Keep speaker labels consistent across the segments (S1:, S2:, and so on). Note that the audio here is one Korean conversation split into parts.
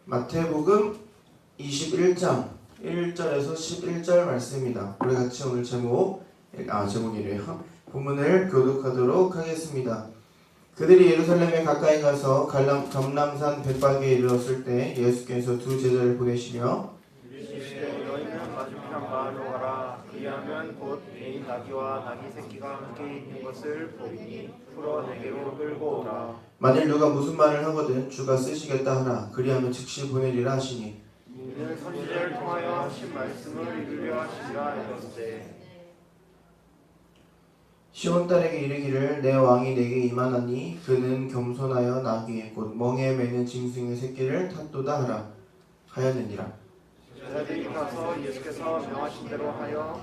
S1: 마태복음 21장 1절에서 11절 말씀입니다. 우리 같이 오늘 제목이래요. 본문을 교독하도록 하겠습니다. 그들이 예루살렘에 가까이 가서 감람산 벳박에 이르렀을 때 예수께서 두 제자를 보내시며
S2: 너희는 맞은편 마을로 가라. 그리하면 곧 개인 나귀와 나귀 새끼가 함께 있는 것을 보리니 풀어 내게로 끌고 오라.
S1: 만일 누가 무슨 말을 하거든 주가 쓰시겠다 하라. 그리하면 즉시 보내리라 하시니
S2: 이는 선지자를 통하여 하신 말씀을 이루려 하시리라 하였으되
S1: 시온 딸에게 이르기를 내 왕이 내게 임하나니 그는 겸손하여 나귀의 곧 멍에 매는 짐승의 새끼를 탔도다 하라 하였느니라.
S2: 제자들이 가서 예수께서 명하신 대로 하여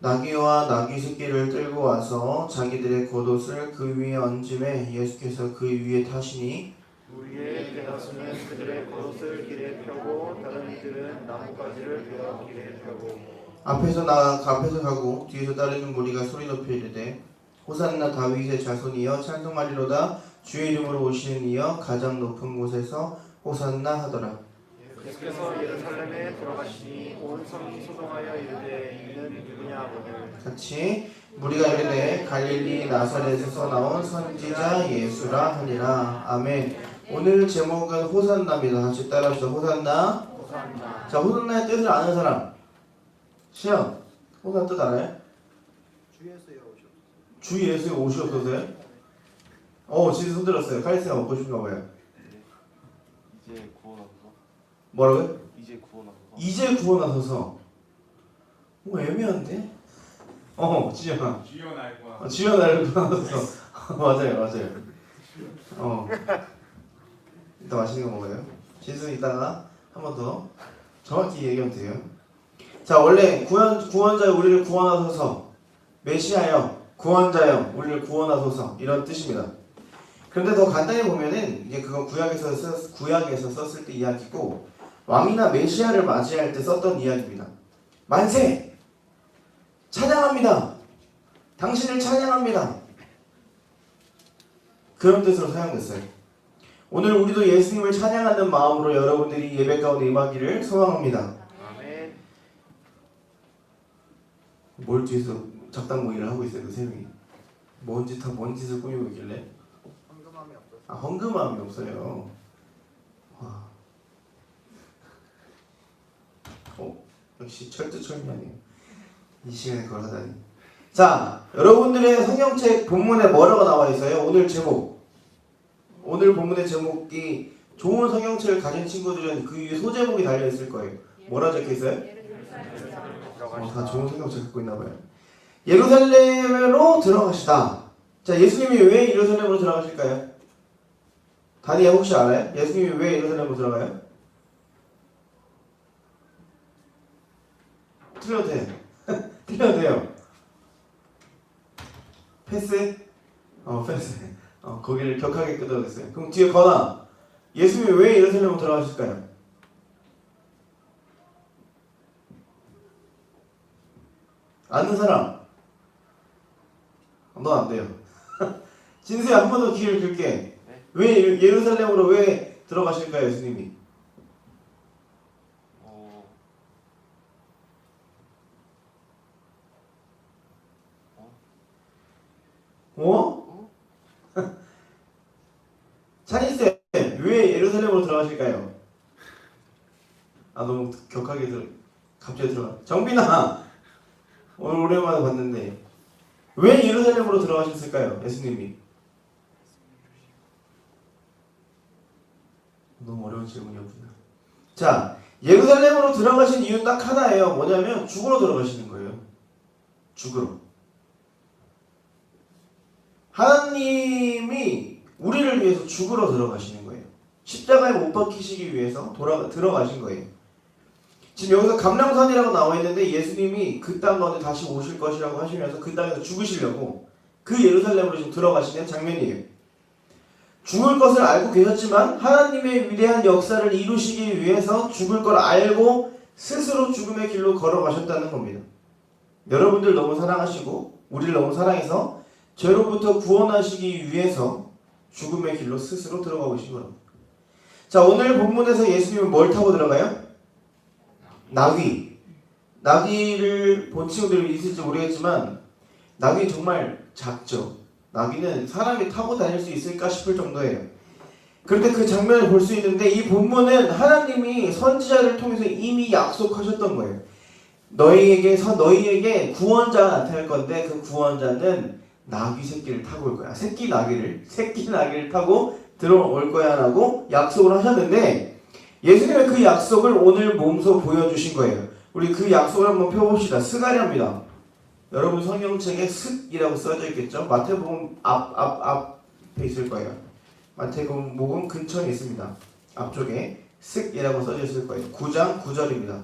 S1: 나귀와 나귀 새끼를 끌고 와서 자기들의 겉옷을 그 위에 얹음에 예수께서 그 위에 타시니
S2: 우리의 대다수는 그들의 겉옷을 길에 펴고 다른 이들은 나뭇가지를 베어 길에 펴고
S1: 앞에서 가고 뒤에서 따르는 무리가 소리 높여 이르되 호산나 다윗의 자손이여 찬송하리로다 주의 이름으로 오시는 이여 가장 높은 곳에서 호산나 하더라.
S2: 예수께서 예루살렘에 들어가시니 온 성이 소동하여 이르되 이는 누구냐 하거늘
S1: 같이 무리가 이르되 갈릴리 나사렛에서 나온 선지자 예수라 하니라. 아멘. 오늘 제목은 호산나입니다. 같이 따라합시다. 호산나.
S2: 호산나.
S1: 자, 호산나의 뜻을 아는 사람. 시연. 호산나 뜻 알아요? 주 예수의 옷이 없어서요? 진짜 손 들었어요. 카리스가 먹고 싶은가 봐요.
S3: 이제 구원하소서.
S1: 뭐라고요?
S3: 이제 구원하소서.
S1: 이제 구원하소서. 뭐 애매한데? 지연아.
S4: 주여 날 구원.
S1: 주여 나를 구원하소서. 맞아요. 이따 맛있는 거 먹어요. 진수 이따가 한 번 더 정확히 얘기하면 돼요. 자, 원래 구원자여 우리를 구원하소서. 메시아여 구원자여 우리를 구원하소서 이런 뜻입니다. 그런데 더 간단히 보면은 이게 그건 구약에서 썼을 때 이야기고 왕이나 메시아를 맞이할 때 썼던 이야기입니다. 만세! 찬양합니다. 당신을 찬양합니다. 그런 뜻으로 사용됐어요. 오늘 우리도 예수님을 찬양하는 마음으로 여러분들이 예배 가운데 임하기를 소망합니다.
S2: 아멘.
S1: 뭘 뒤에서 작당 모의를 하고 있어요, 그 세 명이. 뭔 짓을 꾸미고 있길래?
S2: 황금함이 없어서
S1: 헌금함이 없어요. 와. 역시 철두철미하네요. 이 시간에 그걸 하다니. 자, 여러분들의 성경책 본문에 뭐라고 나와 있어요? 오늘 본문의 제목이 좋은 성경책을 가진 친구들은 그 위에 소제목이 달려 있을 거예요. 뭐라 적혀 있어요? 다 좋은 성경책 갖고 있나 봐요. 예루살렘으로 들어가시다. 자, 예수님이 왜 예루살렘으로 들어가실까요? 다니엘 혹시 알아요? 예수님이 왜 예루살렘으로 들어가요? 틀려도 돼. 틀려도 돼요. 패스? 패스. 거기를 격하게 끄덕였어요. 그럼 뒤에 거나 예수님이 왜 예루살렘으로 들어가실까요? 아는 사람? 너 안 돼요. 진수야, 한 번 더 기회를 줄게.
S3: 네?
S1: 왜 예루살렘으로 왜 들어가실까요, 예수님이? 찬이쌤, 왜 예루살렘으로 들어가실까요? 너무 격하게 갑자기 들어가. 정빈아, 오늘 오랜만에 봤는데 왜 예루살렘으로 들어가셨을까요, 예수님이? 너무 어려운 질문이었구나. 자, 예루살렘으로 들어가신 이유는 딱 하나예요. 뭐냐면 죽으러 들어가시는 거예요. 죽으러. 하나님이 우리를 위해서 죽으러 들어가시는 거예요. 십자가에 못 박히시기 위해서 들어가신 거예요. 지금 여기서 감람산이라고 나와 있는데 예수님이 그 땅 가운데 다시 오실 것이라고 하시면서 그 땅에서 죽으시려고 그 예루살렘으로 지금 들어가시는 장면이에요. 죽을 것을 알고 계셨지만 하나님의 위대한 역사를 이루시기 위해서 죽을 걸 알고 스스로 죽음의 길로 걸어가셨다는 겁니다. 여러분들 너무 사랑하시고 우리를 너무 사랑해서 죄로부터 구원하시기 위해서 죽음의 길로 스스로 들어가고 계신 겁니다. 자, 오늘 본문에서 예수님은 뭘 타고 들어가요? 나귀. 나귀를 본 친구들이 있을지 모르겠지만 나귀는 정말 작죠. 나귀는 사람이 타고 다닐 수 있을까 싶을 정도예요. 그런데 그 장면을 볼 수 있는데 이 본문은 하나님이 선지자를 통해서 이미 약속하셨던 거예요. 너희에게 구원자가 나타날 건데 그 구원자는 나귀 새끼를 타고 올 거야. 새끼 나귀를 타고 들어올 거야 라고 약속을 하셨는데 예수님은 그 약속을 오늘 몸소 보여주신 거예요. 우리 그 약속을 한번 펴봅시다. 스가랴입니다. 여러분 성경책에 슥이라고 써져 있겠죠? 마태복음 앞에 있을 거예요. 마태복음 근처에 있습니다. 앞쪽에 슥이라고 써져 있을 거예요. 9장 9절입니다.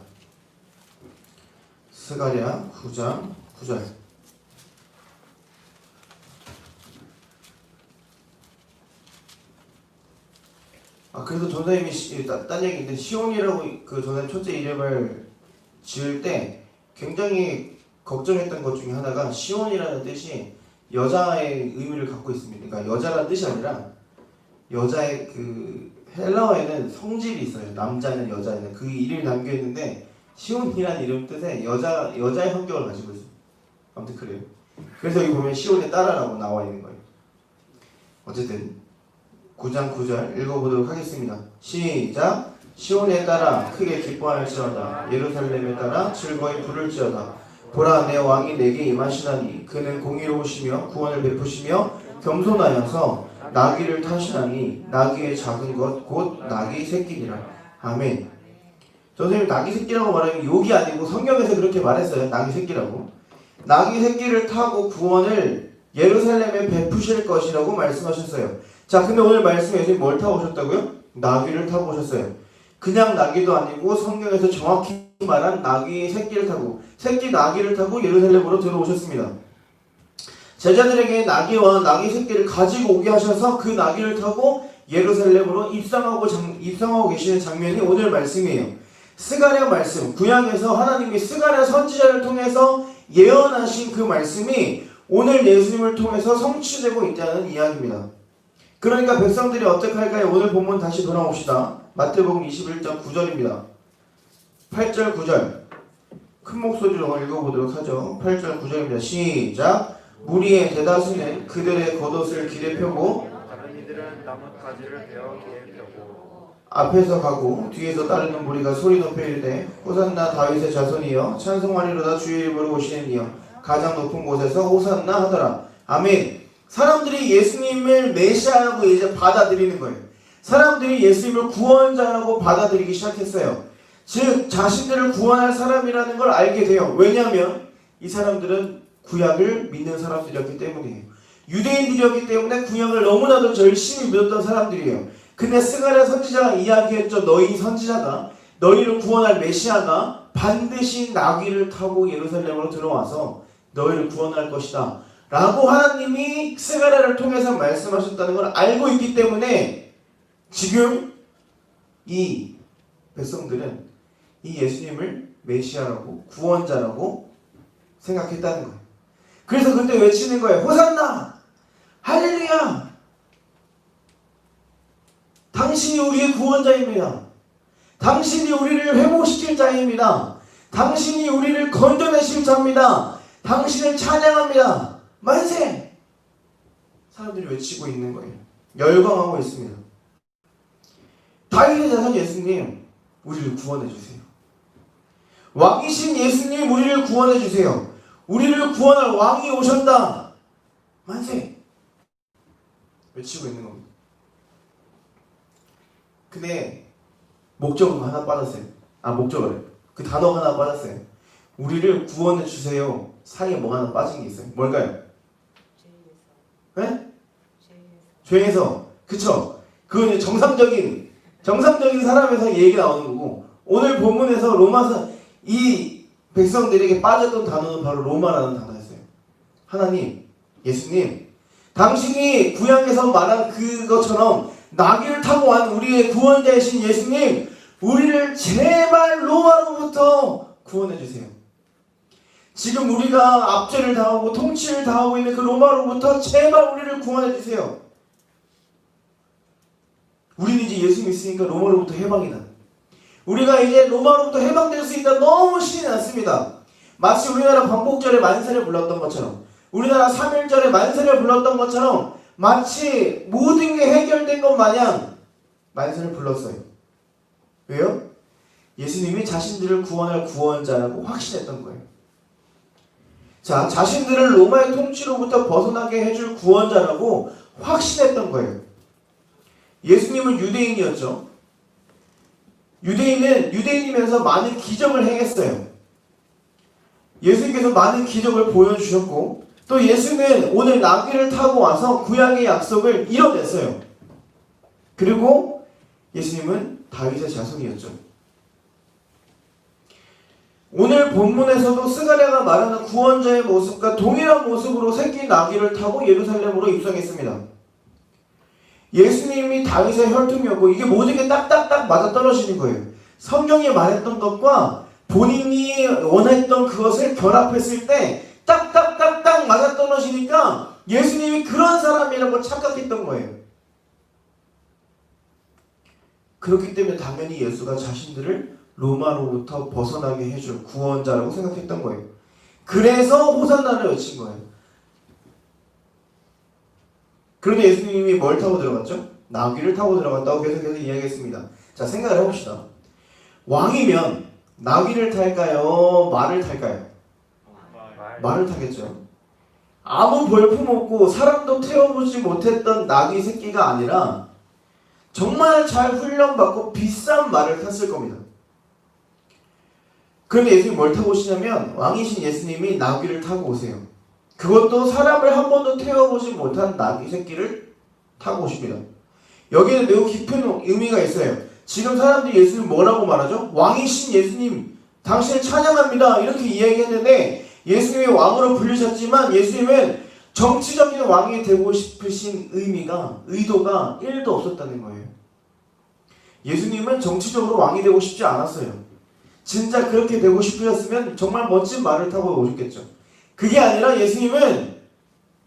S1: 스가랴 9장 9절. 그래서 전사님이 딴 얘기인데 시온이라고 그 전사님 첫째 이름을 지을 때 굉장히 걱정했던 것 중에 하나가 시온이라는 뜻이 여자의 의미를 갖고 있습니다. 그러니까 여자라는 뜻이 아니라 여자의 그 헬라어에는 성질이 있어요. 남자는 여자는 그 이름이 담겨 있는데 시온이라는 이름 뜻에 여자의 성격을 가지고 있어요. 아무튼 그래요. 그래서 여기 보면 시온의 딸아라고 나와 있는 거예요. 어쨌든 9장 9절 읽어보도록 하겠습니다. 시작. 시온에 따라 크게 기뻐할지어다. 예루살렘에 따라 즐거이 부를지어다. 보라, 내 왕이 내게 임하시나니 그는 공의로우시며 구원을 베푸시며 겸손하여서 나귀를 타시나니 나귀의 작은 것 곧 나귀 새끼니라. 아멘. 선생님 나귀 새끼라고 말하면 욕이 아니고 성경에서 그렇게 말했어요. 나귀 새끼라고. 나귀 새끼를 타고 구원을 예루살렘에 베푸실 것이라고 말씀하셨어요. 자, 근데 오늘 말씀에 예수님 뭘 타고 오셨다고요? 나귀를 타고 오셨어요. 그냥 나귀도 아니고 성경에서 정확히 말한 나귀 새끼를 타고 새끼 나귀를 타고 예루살렘으로 들어오셨습니다. 제자들에게 나귀와 나귀 새끼를 가지고 오게 하셔서 그 나귀를 타고 예루살렘으로 입성하고 계시는 장면이 오늘 말씀이에요. 스가랴 말씀, 구약에서 하나님이 스가랴 선지자를 통해서 예언하신 그 말씀이 오늘 예수님을 통해서 성취되고 있다는 이야기입니다. 그러니까 백성들이 어떻게 할까요? 오늘 본문 다시 돌아옵시다. 마태복음 21장 9절입니다. 8절 9절 큰 목소리로 읽어보도록 하죠. 8절 9절입니다. 시작. 무리의 대다수는 그들의 겉옷을 길에 펴고
S2: 다른 이들은 나뭇가지를 베어 길에 펴고
S1: 앞에서 가고 뒤에서 따르는 무리가 소리 높여 이르되 호산나 다윗의 자손이여 찬송하리로다 주의 이름으로 오시는 이여 가장 높은 곳에서 호산나 하더라. 아멘. 사람들이 예수님을 메시아라고 이제 받아들이는 거예요. 사람들이 예수님을 구원자라고 받아들이기 시작했어요. 즉 자신들을 구원할 사람이라는 걸 알게 돼요. 왜냐하면 이 사람들은 구약을 믿는 사람들이었기 때문이에요. 유대인들이었기 때문에 구약을 너무나도 열심히 믿었던 사람들이에요. 근데 스가랴 선지자가 이야기했죠. 너희 선지자가 너희를 구원할 메시아가 반드시 나귀를 타고 예루살렘으로 들어와서 너희를 구원할 것이다 라고 하나님이 스가랴를 통해서 말씀하셨다는 걸 알고 있기 때문에 지금 이 백성들은 이 예수님을 메시아라고 구원자라고 생각했다는 거예요. 그래서 그때 외치는 거예요. 호산나! 할렐루야! 당신이 우리의 구원자입니다. 당신이 우리를 회복시킬 자입니다. 당신이 우리를 건져내실 자입니다. 당신을 찬양합니다. 만세! 사람들이 외치고 있는 거예요. 열광하고 있습니다. 다윗의 자손 예수님, 우리를 구원해 주세요. 왕이신 예수님, 우리를 구원해 주세요. 우리를 구원할 왕이 오셨다. 만세! 외치고 있는 겁니다. 근데 목적은 하나 빠졌어요. 그 단어가 하나 빠졌어요. 우리를 구원해 주세요. 사이에 뭐 하나 빠진 게 있어요. 뭘까요? 네? 죄에서. 그쵸? 그건 정상적인 사람에서 얘기가 나오는 거고, 오늘 본문에서 로마서 이 백성들에게 빠졌던 단어는 바로 로마라는 단어였어요. 하나님, 예수님, 당신이 구약에서 말한 그것처럼 나귀를 타고 온 우리의 구원자이신 예수님, 우리를 제발 로마로부터 구원해 주세요. 지금 우리가 압제를 당하고 통치를 당하고 있는 그 로마로부터 제발 우리를 구원해 주세요. 우리는 이제 예수 믿으니까 로마로부터 해방이다. 우리가 이제 로마로부터 해방될 수 있다. 너무 신이 났습니다. 마치 우리나라 광복절에 만세를 불렀던 것처럼, 우리나라 3.1절에 만세를 불렀던 것처럼 마치 모든 게 해결된 것 마냥 만세를 불렀어요. 왜요? 예수님이 자신들을 구원할 구원자라고 확신했던 거예요. 자, 자신들을 로마의 통치로부터 벗어나게 해줄 구원자라고 확신했던 거예요. 예수님은 유대인이었죠. 유대인은 유대인이면서 많은 기적을 행했어요. 예수님께서 많은 기적을 보여주셨고, 또 예수는 오늘 나귀를 타고 와서 구약의 약속을 이뤄냈어요. 그리고 예수님은 다윗의 자손이었죠. 오늘 본문에서도 스가랴가 말하는 구원자의 모습과 동일한 모습으로 새끼 나귀를 타고 예루살렘으로 입성했습니다. 예수님이 다윗의 혈통이었고, 이게 모든 게 딱딱딱 맞아떨어지는 거예요. 성경이 말했던 것과 본인이 원했던 그것을 결합했을 때 딱딱딱딱 맞아떨어지니까 예수님이 그런 사람이라고 착각했던 거예요. 그렇기 때문에 당연히 예수가 자신들을 로마로부터 벗어나게 해줄 구원자라고 생각했던 거예요. 그래서 호산나를 외친 거예요. 그런데 예수님이 뭘 타고 들어갔죠? 나귀를 타고 들어갔다고 계속해서 이야기했습니다. 자, 생각을 해봅시다. 왕이면 나귀를 탈까요? 말을 탈까요? 말을 타겠죠. 아무 볼품 없고 사람도 태워보지 못했던 나귀 새끼가 아니라 정말 잘 훈련받고 비싼 말을 탔을 겁니다. 그런데 예수님이 뭘 타고 오시냐면, 왕이신 예수님이 나귀를 타고 오세요. 그것도 사람을 한 번도 태워보지 못한 나귀 새끼를 타고 오십니다. 여기에는 매우 깊은 의미가 있어요. 지금 사람들이 예수님 뭐라고 말하죠? 왕이신 예수님, 당신을 찬양합니다, 이렇게 이야기했는데, 예수님이 왕으로 불리셨지만 예수님은 정치적인 왕이 되고 싶으신 의도가 1도 없었다는 거예요. 예수님은 정치적으로 왕이 되고 싶지 않았어요. 진짜 그렇게 되고 싶으셨으면 정말 멋진 말을 타고 오셨겠죠. 그게 아니라 예수님은,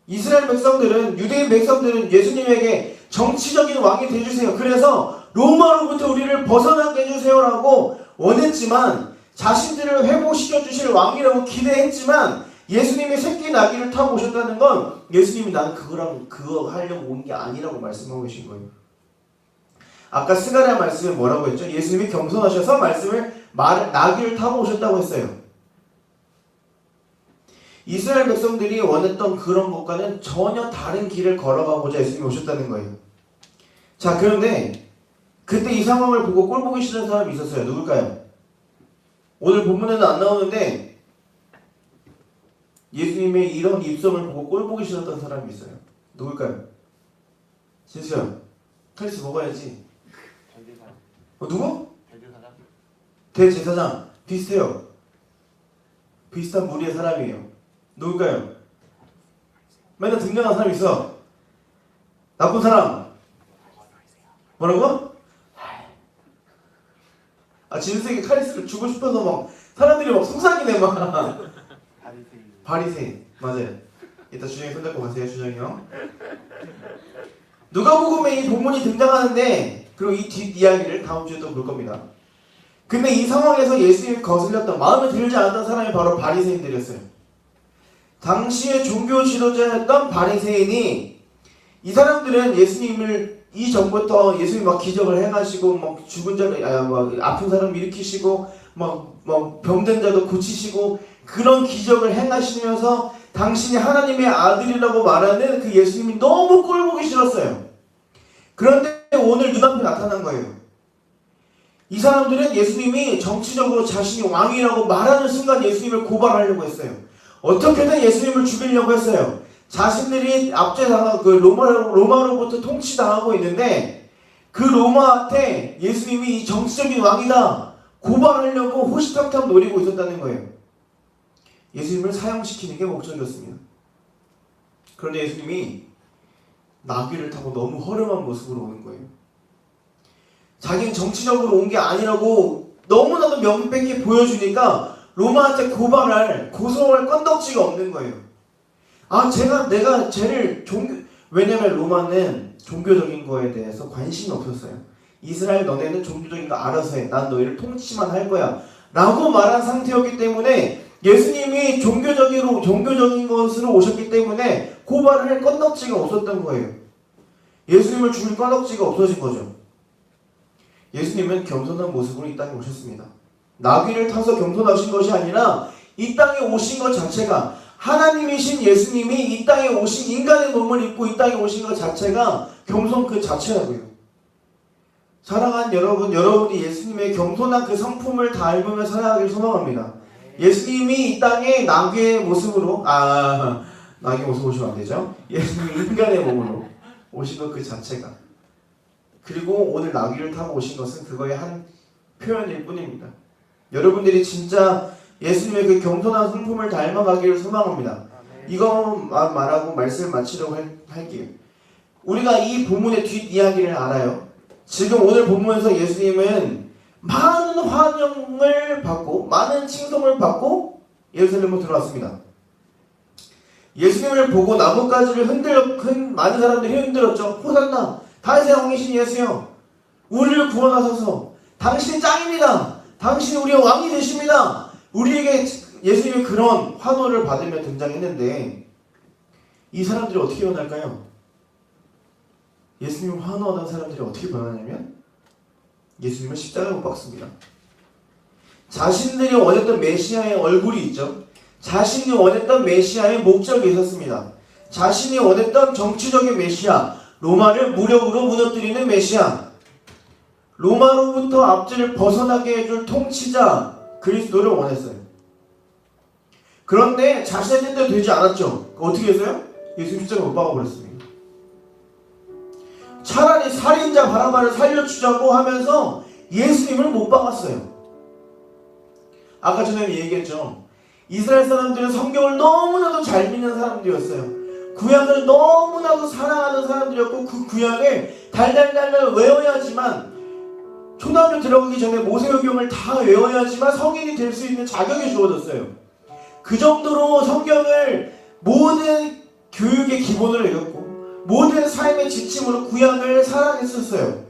S1: 이스라엘 백성들은, 유대인 백성들은 예수님에게 정치적인 왕이 되주세요, 그래서 로마로부터 우리를 벗어나게 해주세요라고 원했지만, 자신들을 회복시켜 주실 왕이라고 기대했지만, 예수님이 새끼 나귀를 타고 오셨다는 건 예수님이 나는 그거 하려고 온 게 아니라고 말씀하고 계신 거예요. 아까 스가랴 말씀에 뭐라고 했죠? 예수님이 겸손하셔서 나귀를 타고 오셨다고 했어요. 이스라엘 백성들이 원했던 그런 것과는 전혀 다른 길을 걸어가고자 예수님이 오셨다는 거예요. 자, 그런데 그때 이 상황을 보고 꼴 보기 싫은 사람이 있었어요. 누굴까요? 오늘 본문에는 안 나오는데 예수님의 이런 입성을 보고 꼴 보기 싫었던 사람이 있어요. 누굴까요? 진수야, 칼리스 먹어야지.
S3: 대제사장.
S1: 누구?
S3: 대제사장.
S1: 대제사장. 비슷해요. 비슷한 무리의 사람이에요. 누굴까요? 맨날 등장하는 사람이 있어. 나쁜 사람. 뭐라고? 진수에게 카리스를 주고 싶어서 막 사람들이 막 속삭이네 막. 바리새인. 맞아요. 이따 주정이 손잡고 가세요, 주정이 형. 누가복음에 이 본문이 등장하는데, 그리고 이 뒷이야기를 다음 주에 또 볼 겁니다. 근데 이 상황에서 예수님이 거슬렸던, 마음에 들지 않았던 사람이 바로 바리새인들이었어요. 당시의 종교 지도자였던 바리새인이, 이 사람들은 예수님을 이전부터 예수님이 막 기적을 해가시고 막 죽은 자를 막 아픈 사람 일으키시고 막 병든 자도 고치시고 그런 기적을 행하시면서 당신이 하나님의 아들이라고 말하는 그 예수님이 너무 꼴보기 싫었어요. 그런데 오늘 눈앞에 나타난 거예요. 이 사람들은 예수님이 정치적으로 자신이 왕이라고 말하는 순간 예수님을 고발하려고 했어요. 어떻게든 예수님을 죽이려고 했어요. 자신들이 압제당하고 로마로부터 통치당하고 있는데, 그 로마한테 예수님이 이 정치적인 왕이다 고발하려고 호시탐탐 노리고 있었다는 거예요. 예수님을 사형시키는 게 목적이었습니다. 그런데 예수님이 나귀를 타고 너무 허름한 모습으로 오는 거예요. 자기는 정치적으로 온 게 아니라고 너무나도 명백히 보여주니까 로마한테 고소할 건덕지가 없는 거예요. 내가 쟤를 왜냐면 로마는 종교적인 거에 대해서 관심이 없었어요. 이스라엘 너네는 종교적인 거 알아서 해. 난 너희를 통치만 할 거야. 라고 말한 상태였기 때문에 예수님이 종교적인 것으로 오셨기 때문에 고발을 할 건덕지가 없었던 거예요. 예수님을 죽일 건덕지가 없어진 거죠. 예수님은 겸손한 모습으로 이 땅에 오셨습니다. 나귀를 타서 겸손하신 것이 아니라 이 땅에 오신 것 자체가 하나님이신 예수님이 이 땅에 오신 인간의 몸을 입고 이 땅에 오신 것 자체가 겸손 그 자체라고요. 사랑하는 여러분, 여러분이 예수님의 겸손한 그 성품을 닮으며 살아가길 소망합니다. 예수님이 이 땅에 나귀의 모습으로 나귀의 모습 오시면 안 되죠. 예수님이 인간의 몸으로 오신 것 그 자체가, 그리고 오늘 나귀를 타고 오신 것은 그거의 한 표현일 뿐입니다. 여러분들이 진짜 예수님의 그 겸손한 성품을 닮아가기를 소망합니다. 이거 말하고 말씀을 마치려고 할게요. 우리가 이 본문의 뒷이야기를 알아요. 지금 오늘 본문에서 예수님은 많은 환영을 받고 많은 칭송을 받고 예루살렘으로 들어왔습니다. 예수님을 보고 나뭇가지를 많은 사람들이 흔들었죠. 호산나, 다윗의 왕이신 예수여, 우리를 구원하소서. 당신이 짱입니다. 당신이 우리의 왕이 되십니다. 우리에게 예수님이 그런 환호를 받으며 등장했는데 이 사람들이 어떻게 변할까요? 예수님을 환호하던 사람들이 어떻게 변하냐면 예수님은 십자가에 못 박습니다. 자신들이 원했던 메시아의 얼굴이 있죠. 자신이 원했던 메시아의 목적이 있었습니다. 자신이 원했던 정치적인 메시아, 로마를 무력으로 무너뜨리는 메시아, 로마로부터 앞뒤를 벗어나게 해줄 통치자 그리스도를 원했어요. 그런데 자신의 뜻대로 되지 않았죠. 어떻게 했어요? 예수님 십자가에 못 박아버렸습니다. 차라리 살인자 바라바를 살려주자고 하면서 예수님을 못 박았어요. 아까 전에 얘기했죠. 이스라엘 사람들은 성경을 너무나도 잘 믿는 사람들이었어요. 구약을 너무나도 사랑하는 사람들이었고 그 구약을 달달달달 외워야지만, 초등학교 들어가기 전에 모세오경을 다 외워야지만 성인이 될 수 있는 자격이 주어졌어요. 그 정도로 성경을 모든 교육의 기본으로 여겼고 모든 삶의 지침으로 구약을 사랑했었어요.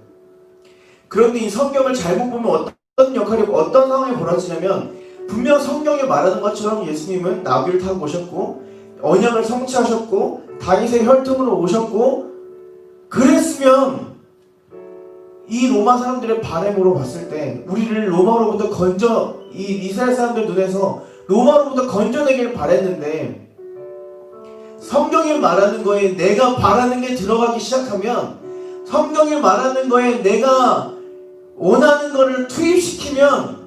S1: 그런데 이 성경을 잘못 보면 어떤 상황이 벌어지냐면, 분명 성경에 말하는 것처럼 예수님은 나귀를 타고 오셨고 언약을 성취하셨고 다윗의 혈통으로 오셨고, 그랬으면 이 로마 사람들의 바램으로 봤을 때 우리를 로마로부터 이스라엘 사람들 눈에서 로마로부터 건져내길 바랬는데, 성경이 말하는 거에 내가 바라는 게 들어가기 시작하면, 성경이 말하는 거에 내가 원하는 거를 투입시키면,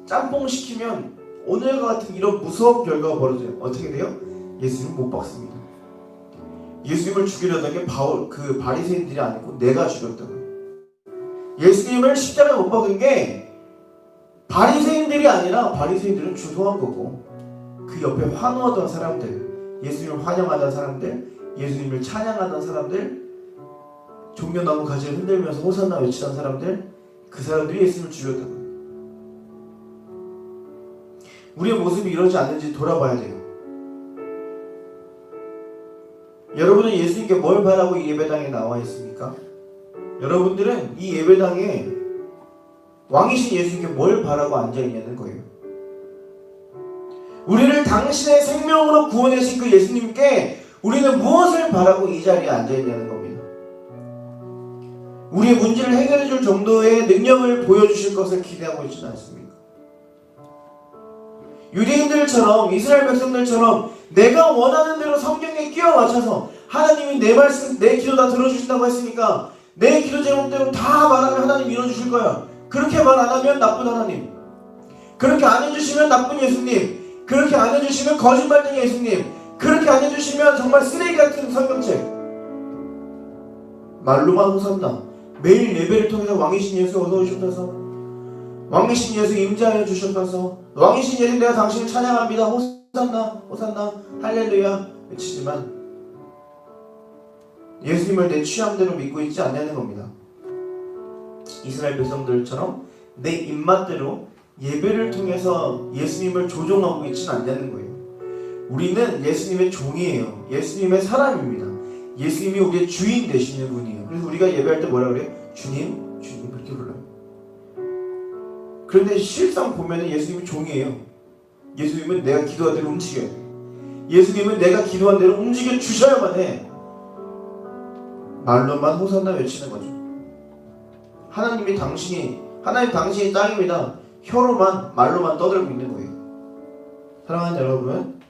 S1: 짬뽕시키면 오늘과 같은 이런 무서운 결과가 벌어져요. 어떻게 돼요? 예수님을 못 박습니다. 예수님을 죽이려던 게 그 바리새인들이 아니고 내가 죽였던 거예요. 예수님을 십자가에 못 박은 게 바리새인들이 아니라 바리새인들은 주도한 거고, 그 옆에 환호하던 사람들, 예수님을 환영하던 사람들, 예수님을 찬양하던 사람들, 종려나무 가지를 흔들면서 호산나 외치던 사람들, 그 사람들이 예수님을 죽였던 거예요. 우리의 모습이 이러지 않는지 돌아봐야 돼요. 여러분은 예수님께 뭘 바라고 이 예배당에 나와 있습니까? 여러분들은 이 예배당에 왕이신 예수님께 뭘 바라고 앉아있냐는 거예요. 우리를 당신의 생명으로 구원하신 그 예수님께 우리는 무엇을 바라고 이 자리에 앉아있냐는 겁니다. 우리의 문제를 해결해 줄 정도의 능력을 보여주실 것을 기대하고 있지는 않습니까? 유대인들처럼, 이스라엘 백성들처럼 내가 원하는 대로 성경에 끼워 맞춰서, 하나님이 내 말씀, 내 기도 다 들어주신다고 했으니까 내 기도 제목대로 다 말하면 하나님 이뤄주실 거야. 그렇게 말 안 하면 나쁜 하나님, 그렇게 안 해주시면 나쁜 예수님, 그렇게 안 해주시면 거짓말쟁이 예수님, 그렇게 안 해주시면 정말 쓰레기 같은 성경책, 말로만 호산나, 매일 예배를 통해서 왕이신 예수 어서 오셔서, 왕이신 예수 임재하여 주셔서, 왕이신 예수 내가 당신을 찬양합니다, 호산나 호산나 할렐루야 외치지만 예수님을 내 취향대로 믿고 있지 않냐는 겁니다. 이스라엘 백성들처럼 내 입맛대로 예배를 통해서 예수님을 조종하고 있지는 않냐는 거예요. 우리는 예수님의 종이에요. 예수님의 사람입니다. 예수님이 우리의 주인 되시는 분이에요. 그래서 우리가 예배할 때 뭐라 그래요? 주님, 주님 이렇게 불러요. 그런데 실상 보면은 예수님이 종이에요. 예수님은 내가 기도한 대로 움직여요. 예수님은 내가 기도한 대로 움직여 주셔야만 해. 말로만 호산나 외치는 거죠. 하나님 당신이 짱입니다. 혀로만 말로만 떠들고 있는 거예요. 사랑하는 여러분,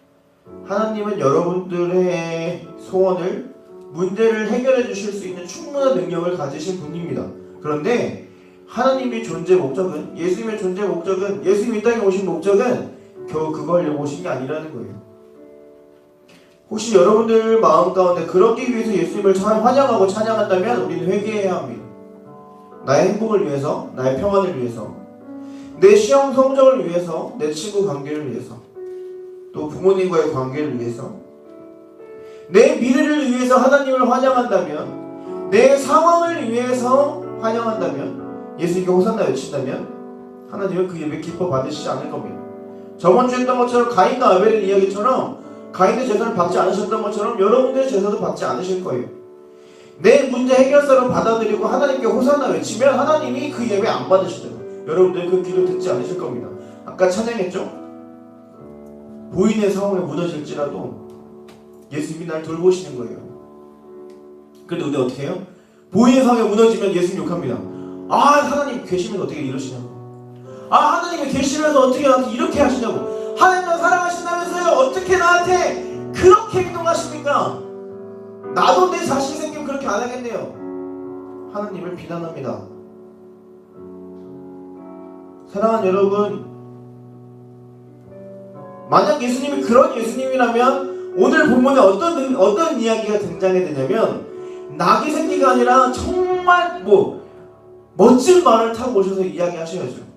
S1: 하나님은 여러분들의 소원을 문제를 해결해 주실 수 있는 충분한 능력을 가지신 분입니다. 그런데 하나님의 존재 목적은, 예수님의 존재 목적은, 예수님 이 땅에 오신 목적은 겨우 그거 하려고 오신 게 아니라는 거예요. 혹시 여러분들 마음 가운데 그러기 위해서 예수님을 환영하고 찬양한다면 우리는 회개해야 합니다. 나의 행복을 위해서, 나의 평안을 위해서, 내 시험 성적을 위해서, 내 친구 관계를 위해서, 또 부모님과의 관계를 위해서, 내 미래를 위해서 하나님을 환영한다면, 내 상황을 위해서 환영한다면, 예수님께 호산나 외친다면 하나님은 그 예배 기뻐 받으시지 않을 겁니다. 저번 주에 했던 것처럼 가인과 아벨의 이야기처럼 가인의 제사를 받지 않으셨던 것처럼 여러분들의 제사도 받지 않으실 거예요. 내 문제 해결사로 받아들이고 하나님께 호산나 외치면 하나님이 그 예배 안 받으시더라고요. 여러분들 그 기도 듣지 않으실 겁니다. 아까 찬양했죠? 보이는 상황에 무너질지라도 예수님이 날 돌보시는 거예요. 그런데 우리 어떻게 해요? 보이는 상황에 무너지면 예수님 욕합니다. 아, 하나님 계시면 어떻게 이러시냐고. 아, 하나님이 계시면서 어떻게 나한테 이렇게 하시냐고. 하나님 나 사랑하신다면서요, 어떻게 나한테 그렇게 행동하십니까? 나도 내 자신 생기면 그렇게 안 하겠네요. 하나님을 비난합니다. 사랑하는 여러분, 만약 예수님이 그런 예수님이라면 오늘 본문에 어떤 이야기가 등장이 되냐면, 낙이 생기가 아니라 정말 멋진 말을 타고 오셔서 이야기하셔야죠.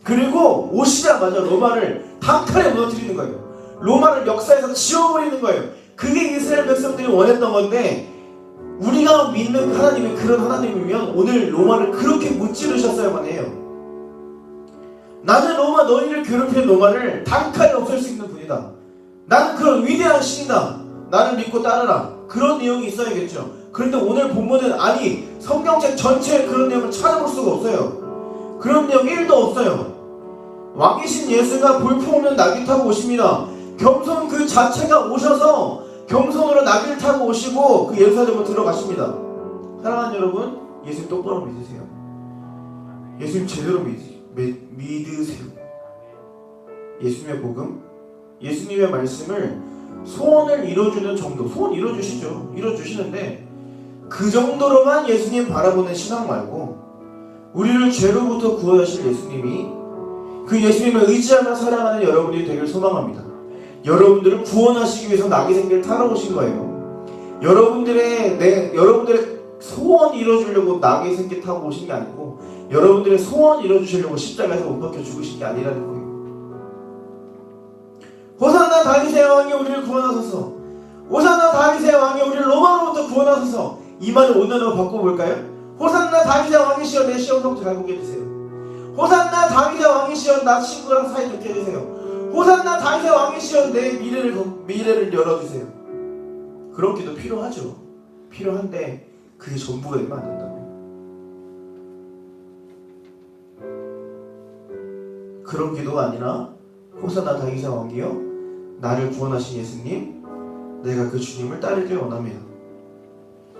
S1: 그리고 오시자마자 로마를 단칼에 무너뜨리는 거예요. 로마를 역사에서 지워버리는 거예요. 그게 이스라엘 백성들이 원했던 건데, 우리가 믿는 하나님이 그런 하나님이면 오늘 로마를 그렇게 무찌르셨어야만 해요. 나는 로마, 너희를 괴롭히는 로마를 단칼에 없앨 수 있는 분이다. 나는 그런 위대한 신이다. 나를 믿고 따르라. 그런 내용이 있어야겠죠. 그런데 오늘 본문은 아니, 성경책 전체에 그런 내용을 찾아볼 수가 없어요. 그런 내용 1도 없어요. 왕이신 예수가 볼품없는 나귀 타고 오십니다. 겸손 그 자체가 오셔서 겸손으로 나귀를 타고 오시고 그 예루살렘으로 들어가십니다. 사랑하는 여러분, 예수님 똑바로 믿으세요. 예수님 제대로 믿으세요. 예수님의 복음, 예수님의 말씀을 소원을 이뤄주는 정도, 소원 이뤄주시죠. 이뤄주시는데 그 정도로만 예수님 바라보는 신앙 말고, 우리를 죄로부터 구원하실 예수님이, 그 예수님을 의지하며 살아가는 여러분이 되길 소망합니다. 여러분들을 구원하시기 위해서 낙이 생기를 타러 오신 거예요. 여러분들의 소원 이뤄주려고 낙이 생기 타고 오신 게 아니고, 여러분들의 소원 이뤄주시려고 십자가에서 못 박혀 죽으신 게 아니라는 거예요. 호산나 다윗의 왕이 우리를 구원하소서. 호산나 다윗의 왕이 우리를 로마로부터 구원하소서. 이 말을 오늘로 바꿔볼까요? 호산나 다윗의 왕이시여 내 시험 성적 잘 보게 해주세요. 호산나 다윗의 왕이시여 나 친구랑 사이좋게 해주세요. 호산나 다윗의 왕이시여 내 미래를 열어주세요. 그런 기도 필요하죠. 필요한데 그게 전부가 되면 안 된다고요. 그런 기도가 아니라, 호산나 다윗의 왕이여 나를 구원하신 예수님, 내가 그 주님을 따르길 원합니다.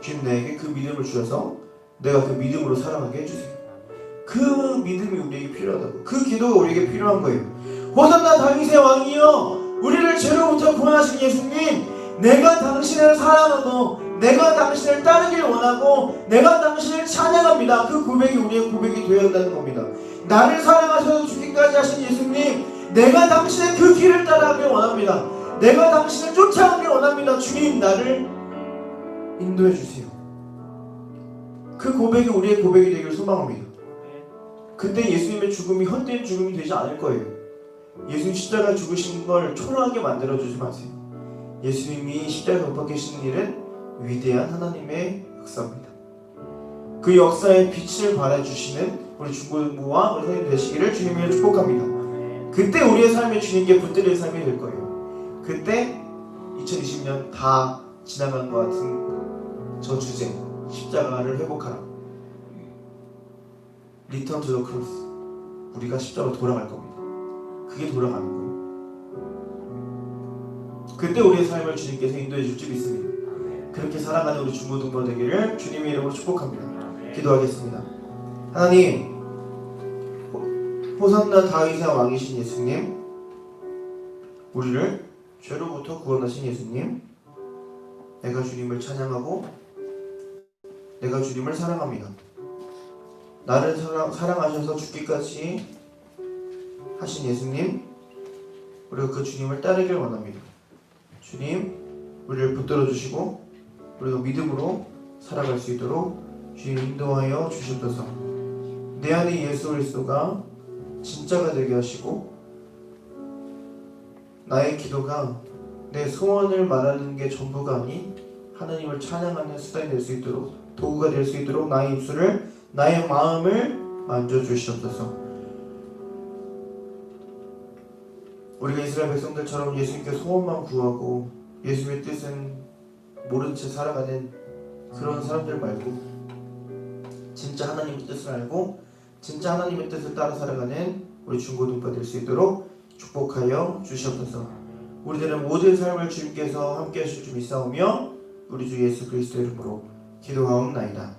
S1: 주님 내게 그 믿음을 주셔서 내가 그 믿음으로 살아가게 해주세요. 그 믿음이 우리에게 필요하다고. 그 기도가 우리에게 필요한 거예요. 호산나 다윗의 왕이여 우리를 죄로부터 구원하신 예수님, 내가 당신을 사랑하고 내가 당신을 따르길 원하고 내가 당신을 찬양합니다. 그 고백이 우리의 고백이 되어야 한다는 겁니다. 나를 사랑하셔서 죽기까지 하신 예수님, 내가 당신의 그 길을 따라가길 원합니다. 내가 당신을 쫓아가길 원합니다. 주님 나를 인도해 주세요. 그 고백이 우리의 고백이 되길 소망합니다. 그때 예수님의 죽음이 헛된 죽음이 되지 않을 거예요. 예수님 십자가에 죽으신 걸 초라하게 만들어주지 마세요. 예수님이 십자가에 못 박히신 일은 위대한 하나님의 역사입니다. 그 역사의 빛을 발해주시는 우리 중고등부와 우리 선생님 되시기를 주님으로 축복합니다. 그때 우리의 삶에 주님께 붙들릴 삶이 될 거예요. 그때 2020년 다 지나간 것 같은 저 주제 십자가를 회복하라. Return to the cross. 우리가 십자가로 돌아갈 겁니다. 그게 돌아가는 거예요. 그때 우리의 삶을 주님께서 인도해 줄지 믿습니다. 그렇게 살아가는 우리 중고등부 되기를 주님의 이름으로 축복합니다. 기도하겠습니다. 하나님, 호산나 다윗의 왕이신 예수님, 우리를 죄로부터 구원하신 예수님, 내가 주님을 찬양하고 내가 주님을 사랑합니다. 나를 사랑하셔서 죽기까지 하신 예수님, 우리가 그 주님을 따르길 원합니다. 주님, 우리를 붙들어 주시고 우리가 믿음으로 살아갈 수 있도록 주님 인도하여 주시옵소서. 내 안에 예수 그리스도가 진짜가 되게 하시고 나의 기도가 내 소원을 말하는 게 전부가 아닌 하나님을 찬양하는 수단이 될 수 있도록, 도구가 될 수 있도록 나의 입술을, 나의 마음을 만져주시옵소서. 우리가 이스라엘 백성들처럼 예수님께 소원만 구하고 예수님의 뜻은 모른 채 살아가는 그런 사람들 말고 진짜 하나님의 뜻을 알고 진짜 하나님의 뜻을 따라 살아가는 우리 중고등부 될 수 있도록 축복하여 주시옵소서. 우리들은 모든 삶을 주님께서 함께 하실 줄 믿사오며 우리 주 예수 그리스도의 이름으로 기도하옵나이다.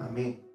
S1: 아멘.